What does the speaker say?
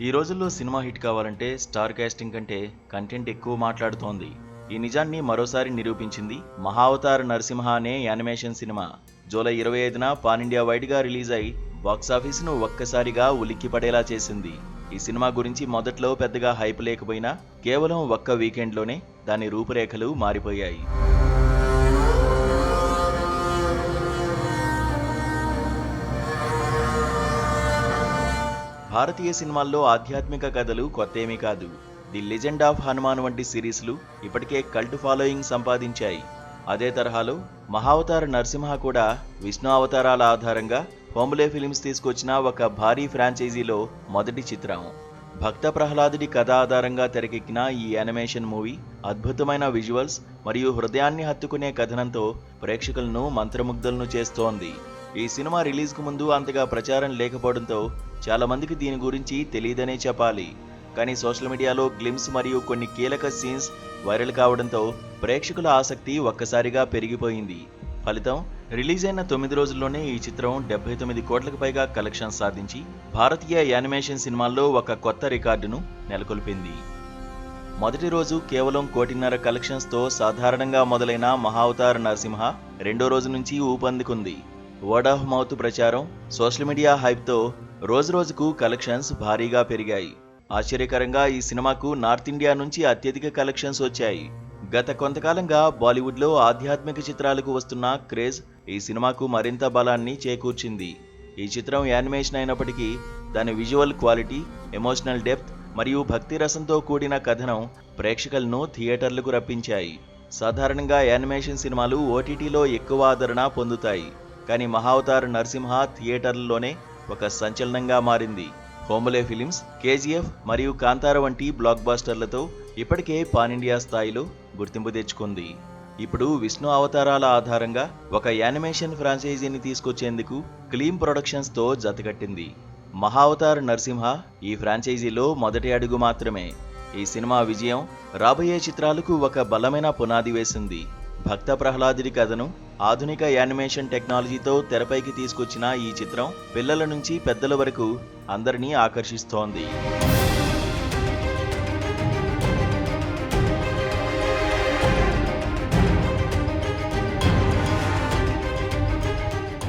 ఈ రోజుల్లో cinema hit కావాలంటే స్టార్ కాస్టింగ్ కంటే కంటెంట్ ఎక్కువ మాట్లాడుతోంది. ఈ నిజాన్ని మరోసారి నిరూపించింది మహావతార్ నరసింహ అనే యానిమేషన్ సినిమా. జూలై 25న పాన్ ఇండియా వైడ్ గా రిలీజ్ అయి బాక్సాఫీస్ను ఒక్కసారిగా ఉలిక్కిపడేలా చేసింది. ఈ సినిమా గురించి మొదట్లో పెద్దగా హైప్ లేకపోయినా కేవలం ఒక్క వీకెండ్లోనే దాని రూపురేఖలు మారిపోయాయి. భారతీయ సినిమాల్లో ఆధ్యాత్మిక కథలు కొత్తేమీ కాదు. ది లెజెండ్ ఆఫ్ హనుమాన్ వంటి సిరీస్లు ఇప్పటికే కల్ట్ ఫాలోయింగ్ సంపాదించాయి. అదే తరహాలో మహావతార్ నరసింహ కూడా విష్ణు అవతారాల ఆధారంగా హోమ్లే ఫిలిమ్స్ తీసుకొచ్చిన ఒక భారీ ఫ్రాంచైజీలో మొదటి చిత్రం. భక్త ప్రహ్లాదుడి కథ ఆధారంగా తెరకెక్కిన ఈ యానిమేషన్ మూవీ అద్భుతమైన విజువల్స్ మరియు హృదయాన్ని హత్తుకునే కథనంతో ప్రేక్షకులను మంత్రముగ్ధులను చేస్తోంది. ఈ సినిమా రిలీజ్కు ముందు అంతగా ప్రచారం లేకపోవడంతో చాలా మందికి దీని గురించి తెలియదనే చెప్పాలి. కానీ సోషల్ మీడియాలో గ్లిమ్స్ మరియు కొన్ని కీలక సీన్స్ వైరల్ కావడంతో ప్రేక్షకుల ఆసక్తి ఒక్కసారిగా పెరిగిపోయింది. ఫలితం రిలీజ్ అయిన 9 రోజుల్లోనే ఈ చిత్రం 79 కోట్లకు పైగా కలెక్షన్స్ సాధించి భారతీయ యానిమేషన్ సినిమాల్లో ఒక కొత్త రికార్డును నెలకొల్పింది. మొదటి రోజు కేవలం 1.5 కోటి కలెక్షన్స్తో సాధారణంగా మొదలైన మహావతార్ నరసింహ రెండో రోజు నుంచి ఊపందుకుంది. వర్డ్ ఆఫ్ మౌత్ ప్రచారం, సోషల్ మీడియా హైప్తో రోజురోజుకు కలెక్షన్స్ భారీగా పెరిగాయి. ఆశ్చర్యకరంగా ఈ సినిమాకు నార్త్ ఇండియా నుంచి అత్యధిక కలెక్షన్స్ వచ్చాయి. గత కొంతకాలంగా బాలీవుడ్లో ఆధ్యాత్మిక చిత్రాలకు వస్తున్న క్రేజ్ ఈ సినిమాకు మరింత బలాన్ని చేకూర్చింది. ఈ చిత్రం యానిమేషన్ అయినప్పటికీ దాని విజువల్ క్వాలిటీ, ఎమోషనల్ డెప్త్ మరియు భక్తి రసంతో కూడిన కథనం ప్రేక్షకులను థియేటర్లకు రప్పించాయి. సాధారణంగా యానిమేషన్ సినిమాలు ఓటీటీలో ఎక్కువ ఆదరణ పొందుతాయి. కానీ మహావతార్ నరసింహ థియేటర్లలోనే ఒక సంచలనంగా మారింది. హోమ్లే ఫిలిమ్స్, కేజీఎఫ్ మరియు కాంతార వంటి బ్లాక్ బాస్టర్లతో ఇప్పటికే పాన్ ఇండియా స్థాయిలో గుర్తింపు తెచ్చుకుంది. ఇప్పుడు విష్ణు అవతారాల ఆధారంగా ఒక యానిమేషన్ ఫ్రాంచైజీని తీసుకొచ్చేందుకు క్లీమ్ ప్రొడక్షన్స్తో జతకట్టింది. మహావతార్ నరసింహ ఈ ఫ్రాంచైజీలో మొదటి అడుగు మాత్రమే. ఈ సినిమా విజయం రాబోయే చిత్రాలకు ఒక బలమైన పునాది వేసింది. భక్త ప్రహ్లాదుడి కథను ఆధునిక యానిమేషన్ టెక్నాలజీతో తెరపైకి తీసుకొచ్చిన ఈ చిత్రం పిల్లల నుంచి పెద్దల వరకు అందరినీ ఆకర్షిస్తోంది.